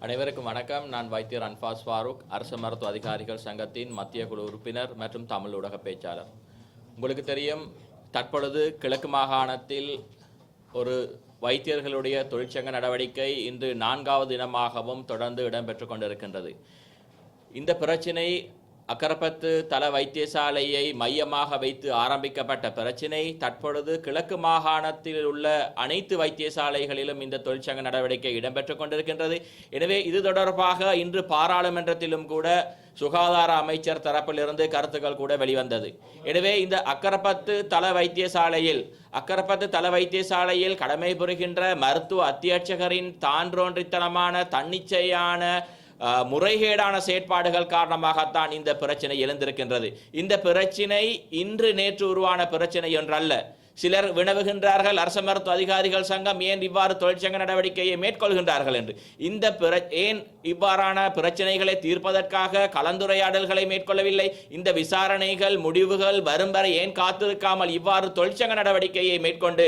அனைவருக்கும் வணக்கம். நான் வைத்தியர் அன்பாஸ் ஃபாரூக், அரசு மருத்துவ அதிகாரிகள் சங்கத்தின் மத்திய குழு உறுப்பினர் மற்றும் தமிழ் ஊடக பேச்சாளர். உங்களுக்கு தெரியும், தற்பொழுது கிழக்கு மாகாணத்தில் ஒரு வைத்தியர்களுடைய தொழிற்சங்க நடவடிக்கை இன்று 4வது தினமாகவும் தொடர்ந்து இடம்பெற்று கொண்டிருக்கின்றது. இந்த பிரச்சினை அக்கரப்பத்து தல வைத்தியசாலையை மையமாக வைத்து ஆரம்பிக்கப்பட்ட பிரச்சினை தற்பொழுது கிழக்கு மாகாணத்தில் உள்ள அனைத்து வைத்தியசாலைகளிலும் இந்த தொழிற்சங்க நடவடிக்கை இடம்பெற்று கொண்டிருக்கின்றது. எனவே இது தொடர்பாக இன்று பாராளுமன்றத்திலும் கூட சுகாதார அமைச்சர் தரப்பிலிருந்து கருத்துக்கள் கூட வெளிவந்தது. எனவே இந்த அக்கரப்பத்து தல வைத்தியசாலையில் கடமை புரிகின்ற மருத்துவ அத்தியட்சகரின் தான்றோன்றித்தனமான தன்னிச்சையான முறைகேடான செயற்பாடுகள் காரணமாகத்தான் இந்த பிரச்சனை எழுந்திருக்கின்றது. இந்த பிரச்சினை இன்று நேற்று உருவான பிரச்சனை ஒன்றல்ல. சிலர் வினவுகின்றார்கள், அரசு மருத்துவ அதிகாரிகள் சங்கம் ஏன் இவ்வாறு தொழிற்சங்க நடவடிக்கையை மேற்கொள்கின்றார்கள் என்று. ஏன் இவ்வாறான பிரச்சனைகளை தீர்ப்பதற்காக கலந்துரையாடல்களை மேற்கொள்ளவில்லை? இந்த விசாரணைகள் முடிவுகள் வரும் வரை ஏன் காத்திருக்காமல் இவ்வாறு தொழிற்சங்க நடவடிக்கையை மேற்கொண்டு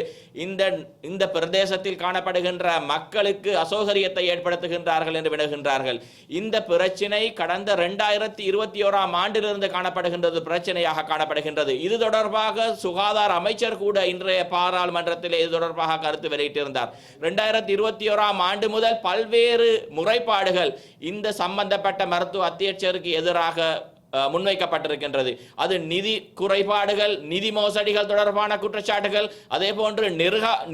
இந்த பிரதேசத்தில் காணப்படுகின்ற மக்களுக்கு அசௌகரியத்தை ஏற்படுத்துகின்றார்கள் என்று வினவுகின்றார்கள். இந்த பிரச்சனை கடந்த 2021ஆம் ஆண்டிலிருந்து காணப்படுகின்றது, பிரச்சனையாக காணப்படுகின்றது. இது தொடர்பாக சுகாதார அமைச்சர் கூட இன்றைய பாராளுமன்றத்தில் இது தொடர்பாக கருத்து வெளியிட்டிருந்தார். 2021ஆம் ஆண்டு முதல் பல்வேறு முறைப்பாடுகள் இந்த சம்பந்தப்பட்ட மருத்துவ அத்தியட்சருக்கு எதிராக முன்வைக்கப்பட்டிருக்கின்றது. அது நிதி குறைபாடுகள், நிதி மோசடிகள் தொடர்பான குற்றச்சாட்டுகள், அதே போன்று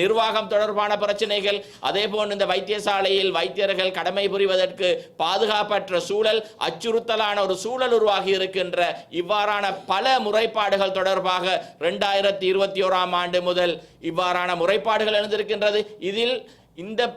நிர்வாகம் தொடர்பான பிரச்சனைகள், அதே போன்று இந்த வைத்தியசாலையில் வைத்தியர்கள் கடமை புரிவதற்கு பாதுகாப்பற்ற சூழல், அச்சுறுத்தலான ஒரு சூழல் உருவாகி இருக்கின்ற இவ்வாறான பல முறைப்பாடுகள் தொடர்பாக 2021ஆம் ஆண்டு முதல் இவ்வாறான முறைப்பாடுகள் எழுந்திருக்கின்றது. இதில் இந்த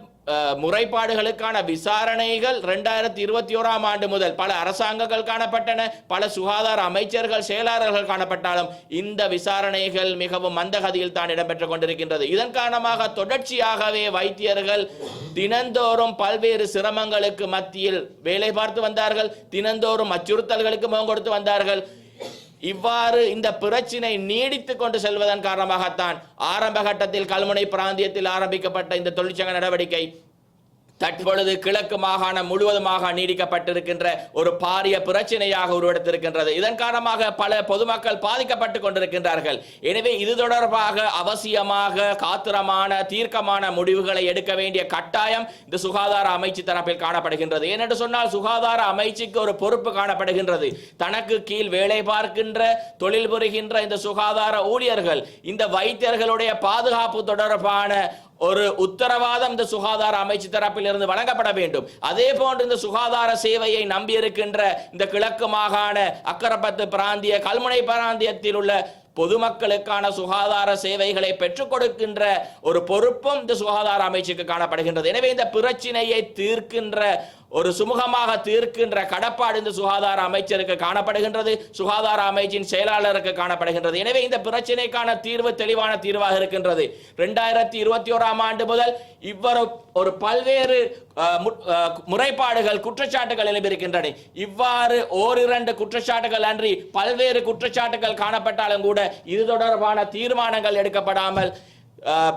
முறைப்பாடுகளுக்கான விசாரணைகள் 2021ஆம் ஆண்டு முதல் பல அரசாங்கங்கள் காணப்பட்டன, பல சுகாதார அமைச்சர்கள் செயலாளர்கள் காணப்பட்டாலும் இந்த விசாரணைகள் மிகவும் மந்தகதியில் தான் இடம்பெற்றுக் கொண்டிருக்கின்றது. இதன் காரணமாக தொடர்ச்சியாகவே வைத்தியர்கள் தினந்தோறும் பல்வேறு சிரமங்களுக்கு மத்தியில் வேலை பார்த்து வந்தார்கள், தினந்தோறும் அச்சுறுத்தல்களுக்கு முகம் கொடுத்து வந்தார்கள். இவ்வாறு இந்த பிரச்சினை நீடித்துக் கொண்டு செல்வதன் காரணமாகத்தான் ஆரம்ப கட்டத்தில் கல்முனை பிராந்தியத்தில் ஆரம்பிக்கப்பட்ட இந்த தொழிற்சங்க நடவடிக்கை தற்பொழுது கிழக்கு மாகாணம் முழுவதுமாக நீடிக்கப்பட்டிருக்கின்ற ஒரு பாரிய பிரச்சனையாக உருவெடுத்திருக்கின்றது. இதன் காரணமாக பல பொதுமக்கள் பாதிக்கப்பட்டுக் கொண்டிருக்கின்றார்கள். எனவே இது தொடர்பாக அவசியமாக காத்திரமான தீர்க்கமான முடிவுகளை எடுக்க வேண்டிய கட்டாயம் இந்த சுகாதார அமைச்சு தரப்பில் காணப்படுகின்றது. ஏனென்று சொன்னால் சுகாதார அமைச்சுக்கு ஒரு பொறுப்பு காணப்படுகின்றது. தனக்கு கீழ் வேலை பார்க்கின்ற தொழில் புரிகின்ற இந்த சுகாதார ஊழியர்கள், இந்த வைத்தியர்களுடைய பாதுகாப்பு தொடர்பான ஒரு உத்தரவாதம் இந்த சுகாதார அமைச்சு தரப்பில் இருந்து வழங்கப்பட வேண்டும். அதே போன்று இந்த சுகாதார சேவையை நம்பியிருக்கின்ற இந்த கிழக்கு மாகாண அக்கரப்பத்து பிராந்திய கல்முனை பிராந்தியத்தில் உள்ள பொதுமக்களுக்கான சுகாதார சேவைகளை பெற்றுக் கொடுக்கின்ற ஒரு பொறுப்பும் இந்த சுகாதார அமைச்சுக்கு காணப்படுகின்றது. எனவே இந்த பிரச்சினையை தீர்க்கின்ற ஒரு சுமூகமாக தீர்க்கின்ற கடப்பாடு இந்த சுகாதார அமைச்சருக்கு காணப்படுகின்றது, சுகாதார அமைச்சின் செயலாளருக்கு காணப்படுகின்றது. எனவே இந்த பிரச்சனைக்கான தீர்வு தெளிவான தீர்வாக இருக்கின்றது. 2021ஆம் ஆண்டு முதல் இவ்வாறு ஒரு பல்வேறு முறைப்பாடுகள் குற்றச்சாட்டுகள் எழுப்பியிருக்கின்றன. இவ்வாறு ஓரிரண்டு குற்றச்சாட்டுகள் அன்றி பல்வேறு குற்றச்சாட்டுகள் காணப்பட்டாலும் கூட இது தொடர்பான தீர்மானங்கள் எடுக்கப்படாமல்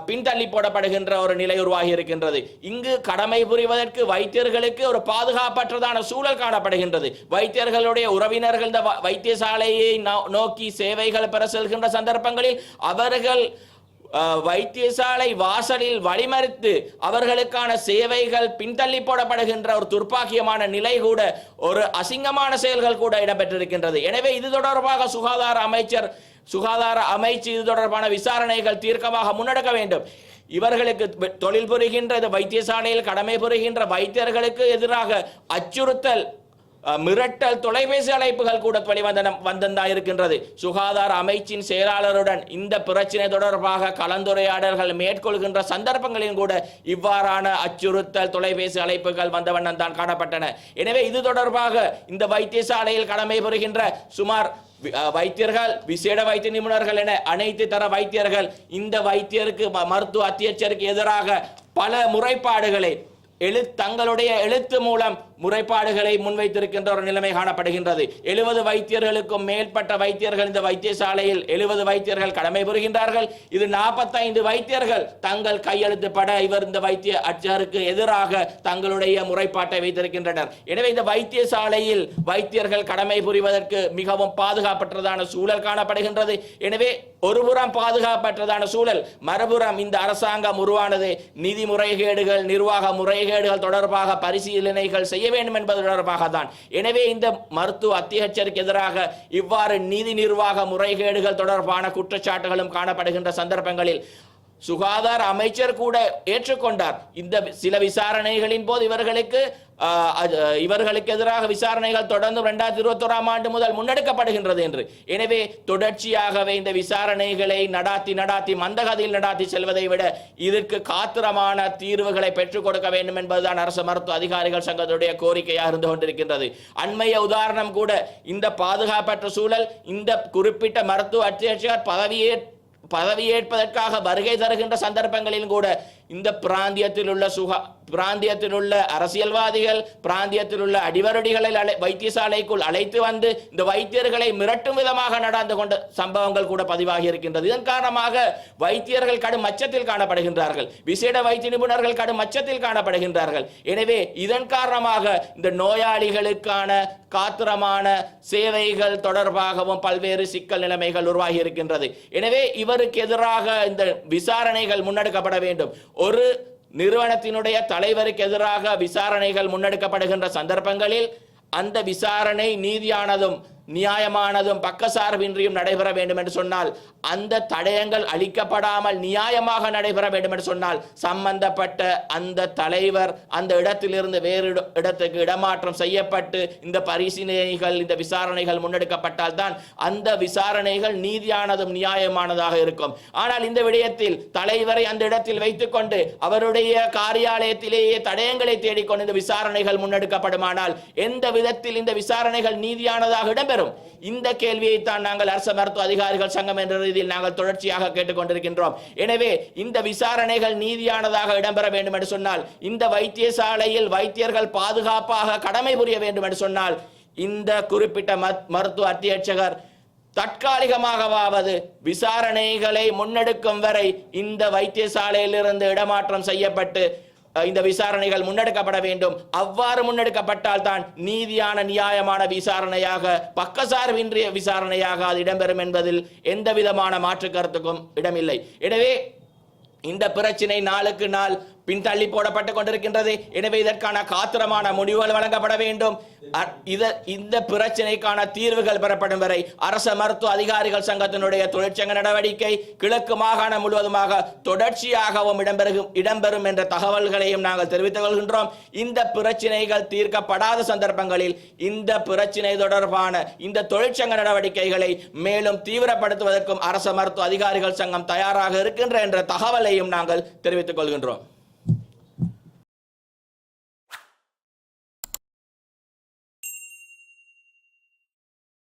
பின்தள்ளி போடப்படுகின்ற ஒரு நிலை உருவாகி இருக்கின்றது. இங்கு கடமை புரிவதற்கு வைத்தியர்களுக்கு ஒரு பாதுகாப்பற்றதான சூழல் காணப்படுகின்றது. வைத்தியர்களுடைய உறவினர்கள் இந்த வைத்தியசாலையை நோக்கி சேவைகள் பெற செல்கின்ற சந்தர்ப்பங்களில் அவர்கள் வைத்தியசாலை வாசலில் வழிமறித்து அவர்களுக்கான சேவைகள் பின்தள்ளி போடப்படுகின்ற ஒரு துர்ப்பாக்கியமான நிலை கூட, ஒரு அசிங்கமான செயல்கள் கூட இடம்பெற்றிருக்கின்றது. எனவே இது தொடர்பாக சுகாதார அமைச்சு இது தொடர்பான விசாரணைகள் தீர்க்கமாக முன்னெடுக்க வேண்டும். இவர்களுக்கு தொழில் புரிகின்ற வைத்தியசாலையில் கடமை புரிகின்ற வைத்தியர்களுக்கு எதிராக அச்சுறுத்தல், மிரட்டல், தொலைபேசி அழைப்புகள் கூட வெளிவந்ததா இருக்கின்றது. சுகாதார அமைச்சின் செயலாளருடன் இந்த பிரச்சனை தொடர்பாக கலந்துரையாடல்கள் மேற்கொள்கின்ற சந்தர்ப்பங்களில் கூட இவ்வாறான அச்சுறுத்தல், தொலைபேசி அழைப்புகள் வந்த வண்ணம் தான் காணப்பட்டன. எனவே இது தொடர்பாக இந்த வைத்தியசாலையில் கடமை புரிகின்ற சுமார் வைத்தியர்கள், விசேட வைத்திய நிபுணர்கள் என அனைத்து தர வைத்தியர்கள் இந்த வைத்தியருக்கு மருத்துவ அத்தியட்சருக்கு எதிராக பல முறைப்பாடுகளை தங்களுடைய எழுத்து மூலம் முறைப்பாடுகளை முன்வைத்திருக்கின்ற ஒரு நிலைமை காணப்படுகின்றது. 70 வைத்தியர்களுக்கும் மேற்பட்ட வைத்தியர்கள் இந்த வைத்தியசாலையில் 70 வைத்தியர்கள் கடமை புரிகின்றார்கள். இது 45 வைத்தியர்கள் தங்கள் கையெழுத்துப்பட இவர் இந்த வைத்திய அர்ச்சகருக்கு எதிராக தங்களுடைய முறைப்பாட்டை வைத்திருக்கின்றனர். எனவே இந்த வைத்தியசாலையில் வைத்தியர்கள் கடமை புரிவதற்கு மிகவும் பாதுகாப்பற்றதான சூழல் காணப்படுகின்றது. எனவே ஒருபுறம் பாதுகாப்பற்றதான சூழல், மறுபுறம் இந்த அரசாங்கம் உருவானது நிதி முறைகேடுகள், நிர்வாக முறைகேடுகள் தொடர்பாக பரிசீலனைகள் செய்ய வேண்டும் என்பது தொடர்பாக தான். எனவே இந்த மருத்துவ அத்தியட்சருக்கு எதிராக இவ்வாறு நிதி நிர்வாக முறைகேடுகள் தொடர்பான குற்றச்சாட்டுகளும் காணப்படுகின்ற சந்தர்ப்பங்களில் சுகாதார அமைச்சர் கூட ஏற்றுக்கொண்டார். இந்த சில விசாரணைகளின் போது இவர்களுக்கு எதிராக விசாரணைகள் தொடர்ந்து 2021 ஆண்டு முதல் முன்னெடுக்கப்படுகின்றது என்று. எனவே தொடர்ச்சியாகவே இந்த விசாரணைகளை நடாத்தி மந்தகதியில் நடாத்தி செல்வதை விட இதற்கு காத்திரமான தீர்வுகளை பெற்றுக் கொடுக்க வேண்டும் என்பதுதான் அரசு மருத்துவ அதிகாரிகள் சங்கத்துடைய கோரிக்கையாக இருந்து கொண்டிருக்கின்றது. அண்மைய உதாரணம் கூட இந்த பாதுகாப்பற்ற சூழல், இந்த குறிப்பிட்ட மருத்துவ அத்தியட்சகர் பதவியேற்பதற்காக வருகை தருகின்ற சந்தர்ப்பங்களில் கூட இந்த பிராந்தியத்தில் உள்ள அரசியல்வாதிகள், பிராந்தியத்தில் உள்ள அடிவருடிகளை வைத்தியசாலைக்குள் அழைத்து வந்து இந்த வைத்தியர்களை மிரட்டும் விதமாக நடந்து கொண்ட சம்பவங்கள் கூட பதிவாகி இருக்கின்றது. இதன் காரணமாக வைத்தியர்கள் கடும் அச்சத்தில் காணப்படுகின்றார்கள், விசேட வைத்திய நிபுணர்கள் கடும் அச்சத்தில் காணப்படுகின்றார்கள். எனவே இதன் காரணமாக இந்த நோயாளிகளுக்கான காத்திரமான சேவைகள் தொடர்பாகவும் பல்வேறு சிக்கல் நிலைமைகள் உருவாகி இருக்கின்றது. எனவே இவருக்கு எதிராக இந்த விசாரணைகள் முன்னெடுக்கப்பட வேண்டும். ஒரு நிறுவனத்தினுடைய தலைவருக்கு எதிராக விசாரணைகள் முன்னெடுக்கப்படுகின்ற சந்தர்ப்பங்களில் அந்த விசாரணை நீதியானதும் நியாயமானதும் பக்கசார்பின்றியும் நடைபெற வேண்டும் என்று சொன்னால், அந்த தடயங்கள் அளிக்கப்படாமல் நியாயமாக நடைபெற வேண்டும் என்று சொன்னால், சம்பந்தப்பட்ட அந்த தலைவர் அந்த இடத்திலிருந்து வேறு இடத்துக்கு இடமாற்றம் செய்யப்பட்டு இந்த பரிசீலனைகள், இந்த விசாரணைகள் முன்னெடுக்கப்பட்டால் தான் அந்த விசாரணைகள் நீதியானதும் நியாயமானதாக இருக்கும். ஆனால் இந்த விடயத்தில் தலைவரை அந்த இடத்தில் வைத்துக் கொண்டு அவருடைய காரியாலயத்திலேயே தடயங்களை தேடிக்கொண்டு இந்த விசாரணைகள் முன்னெடுக்கப்படுமானால் எந்த விதத்தில் இந்த விசாரணைகள் நீதியானதாக இடம்பெறும்? இந்த கேள்வியை தான் நாங்கள் அரசு மருத்துவ அதிகாரிகள் சங்கம் என்ற ரீதியில் நாங்கள் தொடர்ச்சியாக கேட்டுக்கொண்டிருக்கின்றோம். எனவே இந்த விசாரணைகள் நீதியானதாக இடம்பெற வேண்டும் என்று சொன்னால், இந்த வைத்தியசாலையில் வைத்தியர்கள் பாதுகாப்பாக கடமை புரிய வேண்டும் என்று சொன்னால், இந்த குறிப்பிட்ட மருத்துவ அத்தியட்சகர் தற்காலிகமாகவாவது விசாரணைகளை முன்னெடுக்கும் வரை இந்த வைத்தியசாலையிலிருந்து இடமாற்றம் செய்யப்பட்டு இந்த விசாரணைகள் முன்னெடுக்கப்பட வேண்டும். அவ்வாறு முன்னெடுக்கப்பட்டால் தான் நீதியான நியாயமான விசாரணையாக, பக்கசார்பின்றிய விசாரணையாக அது இடம்பெறும் என்பதில் எந்த விதமான மாற்று கருத்துக்கும் இடமில்லை. எனவே இந்த பிரச்சினை நாளுக்கு நாள் பின்தள்ளி போடப்பட்டுக் கொண்டிருக்கின்றது. எனவே இதற்கான காத்திரமான முடிவுகள் வழங்கப்பட வேண்டும். இந்த பிரச்சனைக்கான தீர்வுகள் பெறப்படும் வரை அரச மருத்துவ அதிகாரிகள் சங்கத்தினுடைய தொழிற்சங்க நடவடிக்கை கிழக்கு மாகாணம் முழுவதுமாக தொடர்ச்சியாகவும் இடம்பெறும் என்ற தகவல்களையும் நாங்கள் தெரிவித்துக் கொள்கின்றோம். இந்த பிரச்சனைகள் தீர்க்கப்படாத சந்தர்ப்பங்களில் இந்த பிரச்சனை தொடர்பான இந்த தொழிற்சங்க நடவடிக்கைகளை மேலும் தீவிரப்படுத்துவதற்கும் அரச மருத்துவ அதிகாரிகள் சங்கம் தயாராக இருக்கின்ற என்ற தகவலையும் நாங்கள் தெரிவித்துக் கொள்கின்றோம்.